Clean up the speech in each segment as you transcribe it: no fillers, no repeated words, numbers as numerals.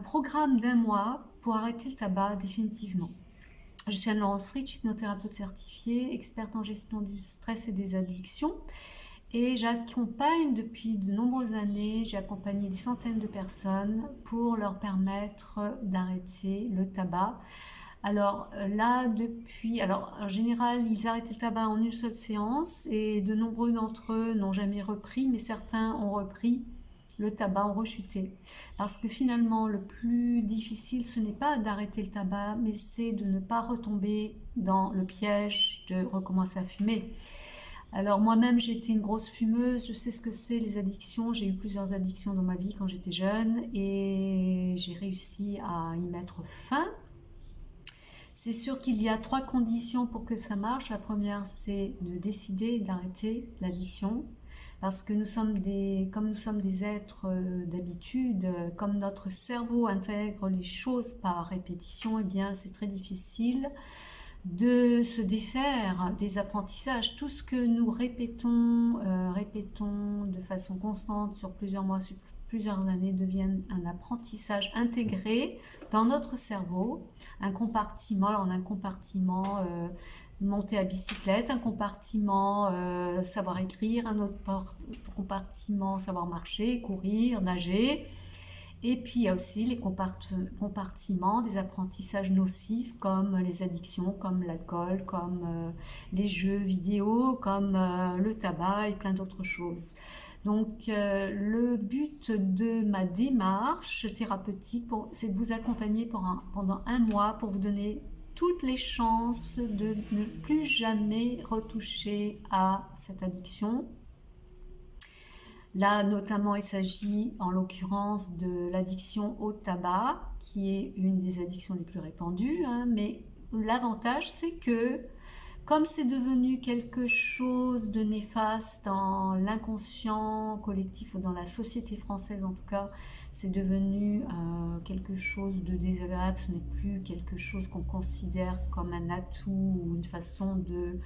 programme d'1 mois pour arrêter le tabac définitivement. Je suis Anne-Laurence Fritsch, hypnothérapeute certifiée, experte en gestion du stress et des addictions. Et j'accompagne depuis de nombreuses années, j'ai accompagné des centaines de personnes pour leur permettre d'arrêter le tabac. Alors là, en général, ils arrêtent le tabac en une seule séance et de nombreux d'entre eux n'ont jamais repris, mais certains ont repris le tabac, ont rechuté. Parce que finalement, le plus difficile, ce n'est pas d'arrêter le tabac, mais c'est de ne pas retomber dans le piège de recommencer à fumer. Alors moi-même, j'ai été une grosse fumeuse, je sais ce que c'est les addictions, j'ai eu plusieurs addictions dans ma vie quand j'étais jeune et j'ai réussi à y mettre fin. C'est sûr qu'il y a 3 conditions pour que ça marche. La première, c'est de décider d'arrêter l'addiction parce que comme nous sommes des êtres d'habitude, comme notre cerveau intègre les choses par répétition, eh bien c'est très difficile de se défaire des apprentissages. Tout ce que nous répétons de façon constante sur plusieurs mois, sur plusieurs années, devient un apprentissage intégré dans notre cerveau. Un compartiment, monter à bicyclette, un compartiment savoir écrire, un autre compartiment savoir marcher, courir, nager. Et puis il y a aussi les compartiments des apprentissages nocifs comme les addictions, comme l'alcool, comme les jeux vidéo, comme le tabac et plein d'autres choses. Donc le but de ma démarche thérapeutique, c'est de vous accompagner pendant 1 mois pour vous donner toutes les chances de ne plus jamais retoucher à cette addiction. Là, notamment, il s'agit en l'occurrence de l'addiction au tabac, qui est une des addictions les plus répandues. Mais l'avantage, c'est que, comme c'est devenu quelque chose de néfaste dans l'inconscient collectif ou dans la société française en tout cas, c'est devenu quelque chose de désagréable. Ce n'est plus quelque chose qu'on considère comme un atout ou une façon de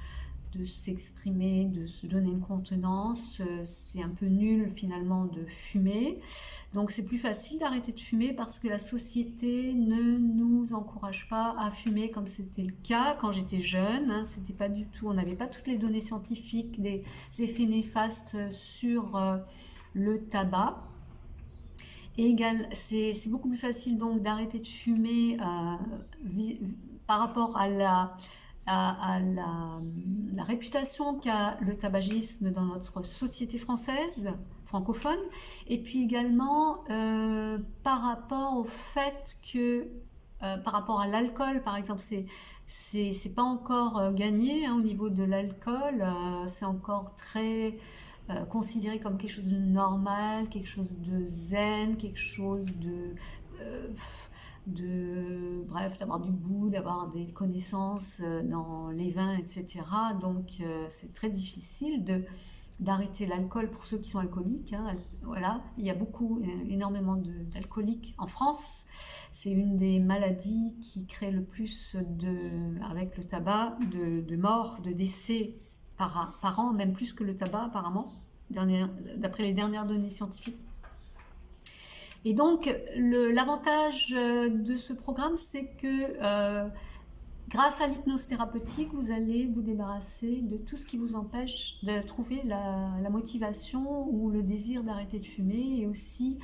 s'exprimer, de se donner une contenance. C'est un peu nul finalement de fumer. Donc c'est plus facile d'arrêter de fumer parce que la société ne nous encourage pas à fumer comme c'était le cas quand j'étais jeune. C'était pas du tout, on n'avait pas toutes les données scientifiques des effets néfastes sur le tabac. Et c'est beaucoup plus facile donc d'arrêter de fumer par rapport à la réputation qu'a le tabagisme dans notre société française, francophone, et puis également par rapport au fait que, par rapport à l'alcool, par exemple, c'est pas encore gagné au niveau de l'alcool, c'est encore très considéré comme quelque chose de normal, quelque chose de zen, quelque chose bref, d'avoir du goût, d'avoir des connaissances dans les vins, etc. Donc c'est très difficile d'arrêter l'alcool pour ceux qui sont alcooliques. Voilà, il y a énormément d'alcooliques en France. C'est une des maladies qui crée le plus avec le tabac, de morts, de décès par an, même plus que le tabac apparemment, d'après les dernières données scientifiques. Et donc, l'avantage de ce programme, c'est que grâce à l'hypnose thérapeutique, vous allez vous débarrasser de tout ce qui vous empêche de trouver la motivation ou le désir d'arrêter de fumer et aussi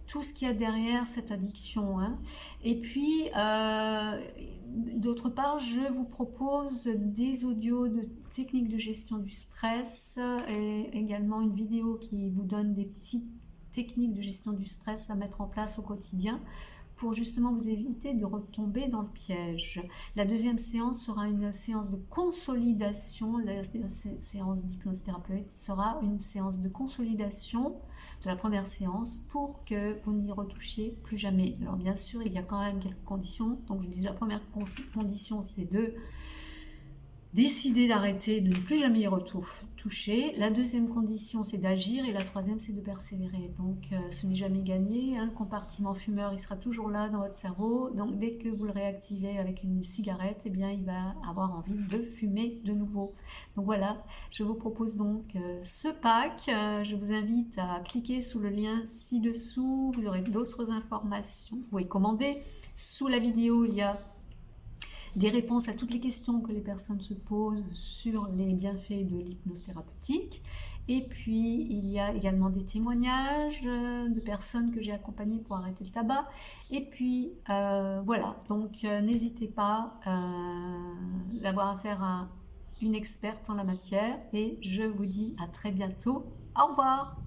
tout ce qu'il y a derrière cette addiction. Et puis, d'autre part, je vous propose des audios de techniques de gestion du stress et également une vidéo qui vous donne des petites techniques de gestion du stress à mettre en place au quotidien pour justement vous éviter de retomber dans le piège. La deuxième séance sera une séance de consolidation. La séance d'hypnose thérapeute sera une séance de consolidation de la première séance pour que vous n'y retouchiez plus jamais. Alors bien sûr, il y a quand même quelques conditions. Donc je dis la première condition, c'est de décider d'arrêter, de ne plus jamais y toucher. La deuxième condition, c'est d'agir, et la troisième, c'est de persévérer. Donc, ce n'est jamais gagné, hein. Le compartiment fumeur, il sera toujours là dans votre cerveau. Donc, dès que vous le réactivez avec une cigarette, eh bien, il va avoir envie de fumer de nouveau. Donc voilà, je vous propose donc ce pack. Je vous invite à cliquer sous le lien ci-dessous. Vous aurez d'autres informations. Vous pouvez commander. Sous la vidéo, il y a des réponses à toutes les questions que les personnes se posent sur les bienfaits de l'hypnose thérapeutique. Et puis, il y a également des témoignages de personnes que j'ai accompagnées pour arrêter le tabac. Et puis, voilà, donc n'hésitez pas d'avoir affaire à une experte en la matière. Et je vous dis à très bientôt. Au revoir!